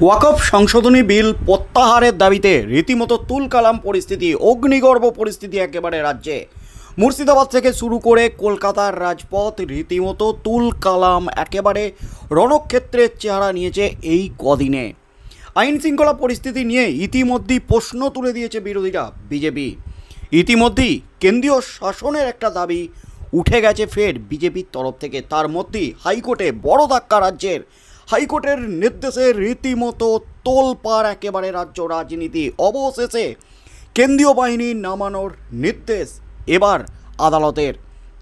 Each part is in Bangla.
ওয়াকফ সংশোধনী বিল প্রত্যাহারের দাবিতে রীতিমতো তুলকালাম পরিস্থিতি, অগ্নিগর্ভ পরিস্থিতি একেবারে রাজ্যে। মুর্শিদাবাদ থেকে শুরু করে কলকাতার রাজপথ রীতিমতো তুলকালাম, একেবারে রণক্ষেত্রের চেহারা নিয়েছে এই কদিনে। আইন শৃঙ্খলা পরিস্থিতি নিয়ে ইতিমধ্যেই প্রশ্ন তুলে দিয়েছে বিরোধীরা, বিজেপি। ইতিমধ্যেই কেন্দ্রীয় শাসনের একটা দাবি উঠে গেছে ফের বিজেপির তরফ থেকে। তার মধ্যেই হাইকোর্টে বড় ধাক্কা রাজ্যের। হাইকোর্টের নির্দেশে রীতিমতো তোলপাড় একেবারে রাজ্য রাজনীতি। অবশেষে কেন্দ্রীয় বাহিনী নামানোর নির্দেশ এবার আদালতের।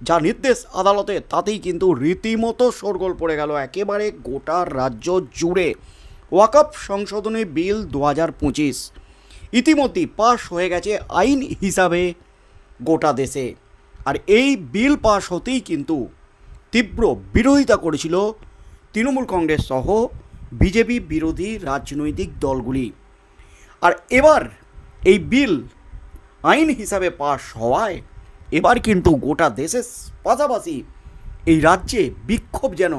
যা নির্দেশ আদালতের তাতেই কিন্তু রীতিমতো শোরগোল পড়ে গেল একেবারে গোটা রাজ্য জুড়ে। ওয়াকফ সংশোধনী বিল 2025 ইতিমধ্যেই পাশ হয়ে গেছে আইন হিসাবে গোটা দেশে। আর এই বিল পাশ হতেই কিন্তু তীব্র বিরোধিতা করেছিল তৃণমূল কংগ্রেস সহ বিজেপি বিরোধী রাজনৈতিক দলগুলি। আর এবার এই বিল আইন হিসাবে পাশ হওয়ায় এবার কিন্তু গোটা দেশের পাশাপাশি এই রাজ্যে বিক্ষোভ যেন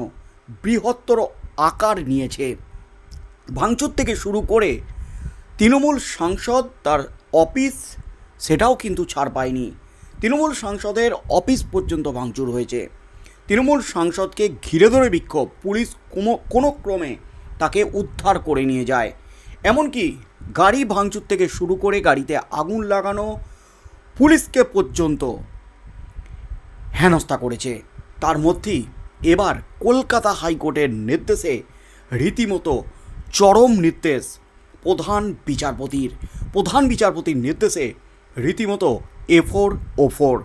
বৃহত্তর আকার নিয়েছে। ভাঙচুর থেকে শুরু করে তৃণমূল সাংসদ তার অফিস সেটাও কিন্তু ছাড় পায়নি। তৃণমূল সাংসদের অফিস পর্যন্ত ভাঙচুর হয়েছে। তৃণমূল সাংসদকে ঘিরে ধরে বিক্ষোভ, পুলিশ কোনো ক্রমে তাকে উদ্ধার করে নিয়ে যায়। এমনকি গাড়ি ভাঙচুর থেকে শুরু করে গাড়িতে আগুন লাগানো, পুলিশকে পর্যন্ত হেনস্থা করেছে। তার মধ্যেই এবার কলকাতা হাইকোর্টের নির্দেশে রীতিমতো চরম নির্দেশ প্রধান বিচারপতির নির্দেশে রীতিমতো A4 O4।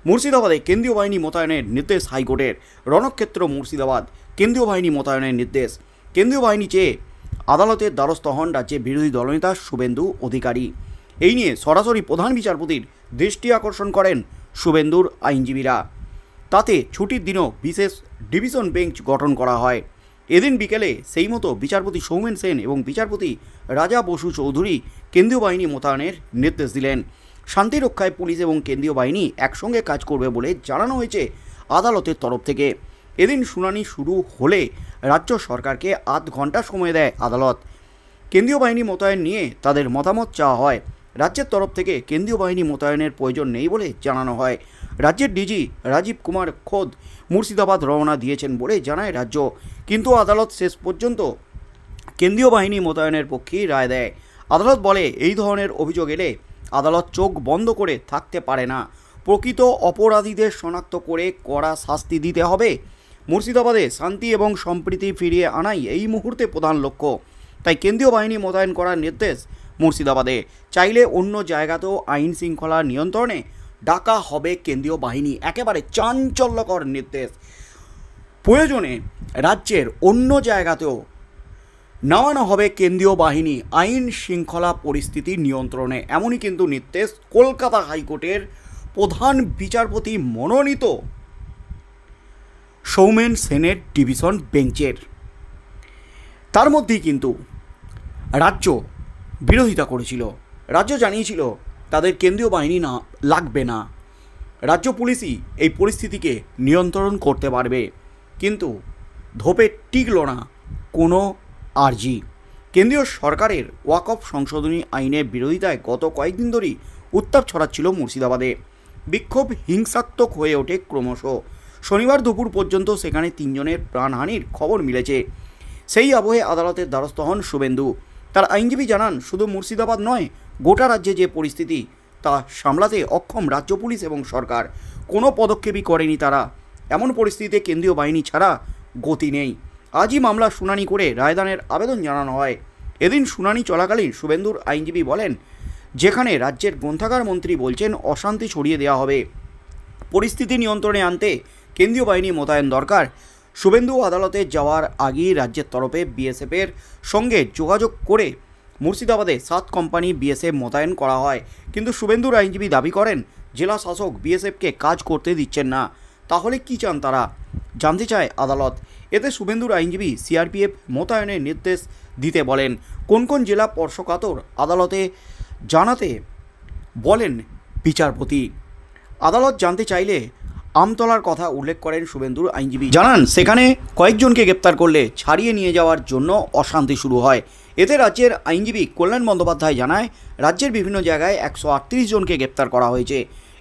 মুর্শিদাবাদে কেন্দ্রীয় বাহিনী মোতায়েনের নির্দেশ হাইকোর্টের। রণক্ষেত্র মুর্শিদাবাদ, কেন্দ্রীয় বাহিনী মোতায়েনের নির্দেশ। কেন্দ্রীয় বাহিনী চেয়ে আদালতের দ্বারস্থ হন রাজ্যের বিরোধী দলনেতা শুভেন্দু অধিকারী। এই নিয়ে সরাসরি প্রধান বিচারপতির দৃষ্টি আকর্ষণ করেন শুভেন্দুর আইনজীবীরা। তাতে ছুটির দিনও বিশেষ ডিভিশন বেঞ্চ গঠন করা হয়। এদিন বিকেলে সেই মতো বিচারপতি সৌমেন সেন এবং বিচারপতি রাজা বসু চৌধুরী কেন্দ্রীয় বাহিনী মোতায়েনের নির্দেশ দিলেন। শান্তি রক্ষায় পুলিশ এবং কেন্দ্রীয় বাহিনী একসঙ্গে কাজ করবে বলে জানানো হয়েছে আদালতের তরফ থেকে। এদিন শুনানি শুরু হলে রাজ্য সরকারকে আধ ঘন্টা সময় দেয় আদালত। কেন্দ্রীয় বাহিনী মোতায়েন নিয়ে তাদের মতামত চাওয়া হয়। রাজ্যের তরফ থেকে কেন্দ্রীয় বাহিনী মোতায়েনের প্রয়োজন নেই বলে জানানো হয়। রাজ্যের ডিজি রাজীব কুমার খোদ মুর্শিদাবাদ রওনা দিয়েছেন বলে জানায় রাজ্য। কিন্তু আদালত শেষ পর্যন্ত কেন্দ্রীয় বাহিনী মোতায়েনের পক্ষেই রায় দেয়। আদালত বলে এই ধরনের অভিযোগ এলে আদালত চোখ বন্ধ করে থাকতে পারে না। প্রকৃত অপরাধীদের শনাক্ত করে কড়া শাস্তি দিতে হবে। মুর্শিদাবাদে শান্তি এবং সম্প্রীতি ফিরিয়ে আনাই এই মুহূর্তে প্রধান লক্ষ্য। তাই কেন্দ্রীয় বাহিনী মোতায়েন করার নির্দেশ মুর্শিদাবাদে। চাইলে অন্য জায়গাতেও আইন শৃঙ্খলা নিয়ন্ত্রণে ডাকা হবে কেন্দ্রীয় বাহিনী। একেবারে চাঞ্চল্যকর নির্দেশ। প্রয়োজনে রাজ্যের অন্য জায়গাতেও নামানো হবে কেন্দ্রীয় বাহিনী আইন শৃঙ্খলা পরিস্থিতি নিয়ন্ত্রণে। এমনই কিন্তু নির্দেশ কলকাতা হাইকোর্টের প্রধান বিচারপতি মনোনীত সৌমেন সেনের ডিভিশন বেঞ্চের। তার মধ্যেই কিন্তু রাজ্য বিরোধিতা করেছিল। রাজ্য জানিয়েছিল তাদের কেন্দ্রীয় বাহিনী না লাগবে না, রাজ্য পুলিশই এই পরিস্থিতিকে নিয়ন্ত্রণ করতে পারবে। কিন্তু ধোপে টিকল না কোনো আর্জি। কেন্দ্রীয় সরকারের ওয়াকফ সংশোধনী আইনের বিরোধিতায় গত কয়েকদিন ধরেই উত্তাপ ছড়াচ্ছিল মুর্শিদাবাদে। বিক্ষোভ হিংসাত্মক হয়ে ওঠে ক্রমশ। শনিবার দুপুর পর্যন্ত সেখানে 3 জনের প্রাণহানির খবর মিলেছে। সেই আবহে আদালতের দ্বারস্থ হন শুভেন্দু। তার আইনজীবী জানান, শুধু মুর্শিদাবাদ নয়, গোটা রাজ্যে যে পরিস্থিতি তা সামলাতে অক্ষম রাজ্য পুলিশ এবং সরকার। কোনো পদক্ষেপই করেনি তারা। এমন পরিস্থিতিতে কেন্দ্রীয় বাহিনী ছাড়া গতি নেই। আজই মামলা শুনানি করে রায়দানের আবেদন জানানো হয়। এদিন শুনানি চলাকালীন শুভেন্দুর আইনজীবী বলেন, যেখানে রাজ্যের গ্রন্থাগার মন্ত্রী বলছেন অশান্তি ছড়িয়ে দেওয়া হবে, পরিস্থিতি নিয়ন্ত্রণে আনতে কেন্দ্রীয় বাহিনী মোতায়েন দরকার। শুভেন্দু আদালতে যাওয়ার আগেই রাজ্যের তরফে বিএসএফের সঙ্গে যোগাযোগ করে মুর্শিদাবাদে 7 কোম্পানি বিএসএফ মোতায়েন করা হয়। কিন্তু শুভেন্দুর আইনজীবী দাবি করেন জেলা শাসক বিএসএফকে কাজ করতে দিচ্ছেন না। তাহলে কি চান তারা, জানতে চায় আদালত। এতে শুভেন্দুর আইনজীবী সিআরপিএফ মোতায়েনের নির্দেশ দিতে বলেন। কোন কোন জেলা স্পর্শকাতর আদালতে জানাতে বলেন বিচারপতি। আদালত জানতে চাইলে আমতলার কথা উল্লেখ করেন শুভেন্দুর আইনজীবী। জানান, সেখানে কয়েকজনকে গ্রেপ্তার করলে ছাড়িয়ে নিয়ে যাওয়ার জন্য অশান্তি শুরু হয়। এতে রাজ্যের আইনজীবী কল্যাণ বন্দ্যোপাধ্যায় জানায়, রাজ্যের বিভিন্ন জায়গায় 138 জনকে গ্রেপ্তার করা হয়েছে।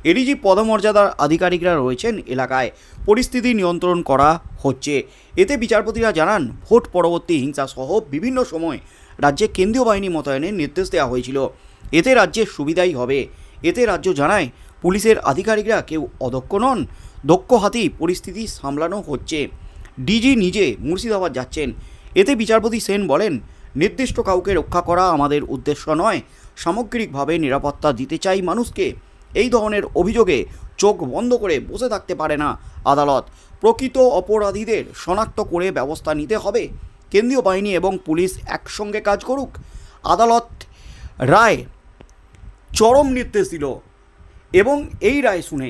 এডিজি পদমর্যাদার আধিকারিকরা রয়েছেন এলাকায়, পরিস্থিতি নিয়ন্ত্রণ করা হচ্ছে। এতে বিচারপতিরা জানান, ভোট পরবর্তী হিংসা সহ বিভিন্ন সময় রাজ্যে কেন্দ্রীয় বাহিনী মোতায়েনের নির্দেশ দেওয়া হয়েছিল। এতে রাজ্যের সুবিধাই হবে। এতে রাজ্য জানায়, পুলিশের আধিকারিকরা কেউ অদক্ষ নন, দক্ষ হাতেই পরিস্থিতি সামলানো হচ্ছে। ডিজি নিজে মুর্শিদাবাদ যাচ্ছেন। এতে বিচারপতি সেন বলেন, নির্দিষ্ট কাউকে রক্ষা করা আমাদের উদ্দেশ্য নয়, সামগ্রিকভাবে নিরাপত্তা দিতে চাই মানুষকে। এই ধরনের অভিযোগে চোখ বন্ধ করে বসে থাকতে পারে না আদালত। প্রকৃত অপরাধীদের শনাক্ত করে ব্যবস্থা নিতে হবে। কেন্দ্রীয় বাহিনী এবং পুলিশ একসঙ্গে কাজ করুক। আদালত রায় চরম নির্দেশ দিল এবং এই রায় শুনে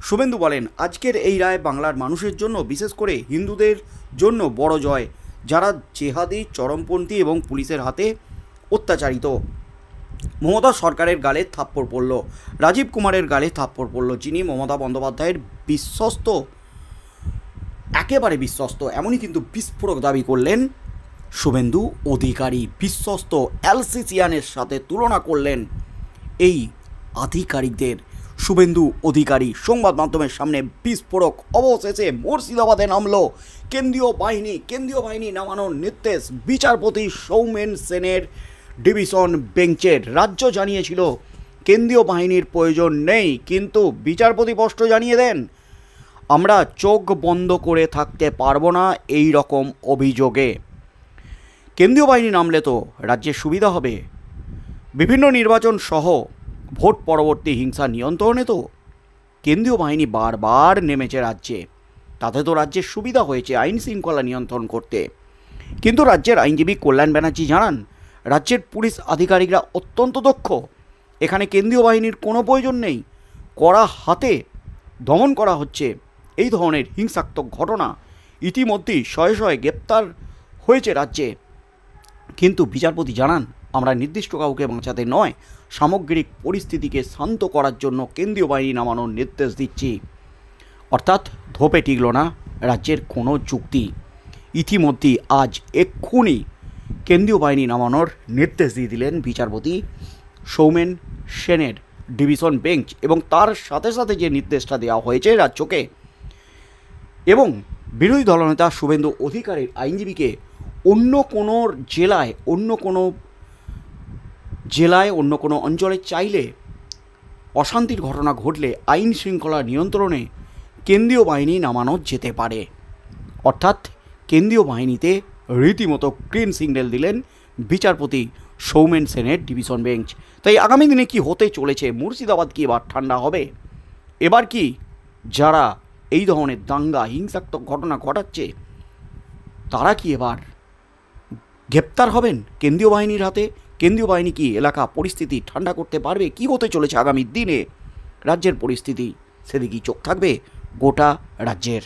শুভেন্দু বলেন, আজকের এই রায় বাংলার মানুষের জন্য, বিশেষ করে হিন্দুদের জন্য বড় জয়, যারা জেহাদি, চরমপন্থী এবং পুলিশের হাতে অত্যাচারিত। মমতা সরকারের গালে থাপ্পড় পড়ল, রাজীব কুমারের গালে থাপ্পড় পড়ল, যিনি মমতা বন্দ্যোপাধ্যায়ের বিশ্বস্ত, একেবারে বিশ্বস্ত। এমনই কিন্তু বিস্ফোরক দাবি করলেন শুভেন্দু অধিকারী। বিশ্বস্ত অ্যালসিসিয়ানের সাথে তুলনা করলেন এই আধিকারিকদের। শুভেন্দু অধিকারী সংবাদ মাধ্যমের সামনে বিস্ফোরক, অবশেষে মুর্শিদাবাদে নামল কেন্দ্রীয় বাহিনী নামানোর নির্দেশ বিচারপতি সৌমেন সেনের ডিভিশন বেঞ্চের। রাজ্য জানিয়েছিল কেন্দ্রীয় বাহিনীর প্রয়োজন নেই, কিন্তু বিচারপতি স্পষ্ট জানিয়ে দেন, আমরা চোখ বন্ধ করে থাকতে পারবো না এই রকম অভিযোগে। কেন্দ্রীয় বাহিনী নামলে তো রাজ্যের সুবিধা হবে। বিভিন্ন নির্বাচন সহ ভোট পরবর্তী হিংসা নিয়ন্ত্রণে তো কেন্দ্রীয় বাহিনী বারবার নেমেছে রাজ্যে, তাতে তো রাজ্যের সুবিধা হয়েছে আইন শৃঙ্খলা নিয়ন্ত্রণ করতে। কিন্তু রাজ্যের আইনজীবী কল্যাণ ব্যানার্জি জানান, রাজ্যের পুলিশ আধিকারিকরা অত্যন্ত দক্ষ। এখানে কেন্দ্রীয় বাহিনীর কোনো প্রয়োজন নেই। কড়া হাতে দমন করা হচ্ছে এই ধরনের হিংসাত্মক ঘটনা। ইতিমধ্যেই শয়ে শয়ে গ্রেপ্তার হয়েছে রাজ্যে। কিন্তু বিচারপতি জানান, আমরা নির্দিষ্ট কাউকে বাঁচাতে নয়, সামগ্রিক পরিস্থিতিকে শান্ত করার জন্য কেন্দ্রীয় বাহিনী নামানোর নির্দেশ দিচ্ছি। অর্থাৎ ধোপে টিকল না রাজ্যের কোনো যুক্তি। ইতিমধ্যেই আজ এক্ষুনি কেন্দ্রীয় বাহিনী নামানোর নির্দেশ দিয়ে দিলেন বিচারপতি সৌমেন সেনের ডিভিশন বেঞ্চ, এবং তার সাথে সাথে যে নির্দেশটা দেওয়া হয়েছে রাজ্যকে, এবং বিরোধী দলনেতা শুভেন্দু অধিকারীর আইনজীবীকে অন্য কোনো জেলায়, অন্য কোনো অঞ্চলে চাইলে অশান্তির ঘটনা ঘটলে আইন শৃঙ্খলা নিয়ন্ত্রণে কেন্দ্রীয় বাহিনী নামানো যেতে পারে। অর্থাৎ কেন্দ্রীয় বাহিনীতে রীতিমতো গ্রিন সিগন্যাল দিলেন বিচারপতি সৌমেন সেনের ডিভিশন বেঞ্চ। তাই আগামী দিনে কি হতে চলেছে? মুর্শিদাবাদ কি এবার ঠান্ডা হবে? এবার কি যারা এই ধরনের দাঙ্গা, হিংসাত্মক ঘটনা ঘটাচ্ছে, তারা কি এবার গ্রেপ্তার হবেন কেন্দ্রীয় বাহিনীর হাতে? কেন্দ্রীয় বাহিনী কি এলাকা পরিস্থিতি ঠান্ডা করতে পারবে? কি হতে চলেছে আগামী দিনে রাজ্যের পরিস্থিতি, সেদিকেই চোখ থাকবে গোটা রাজ্যের।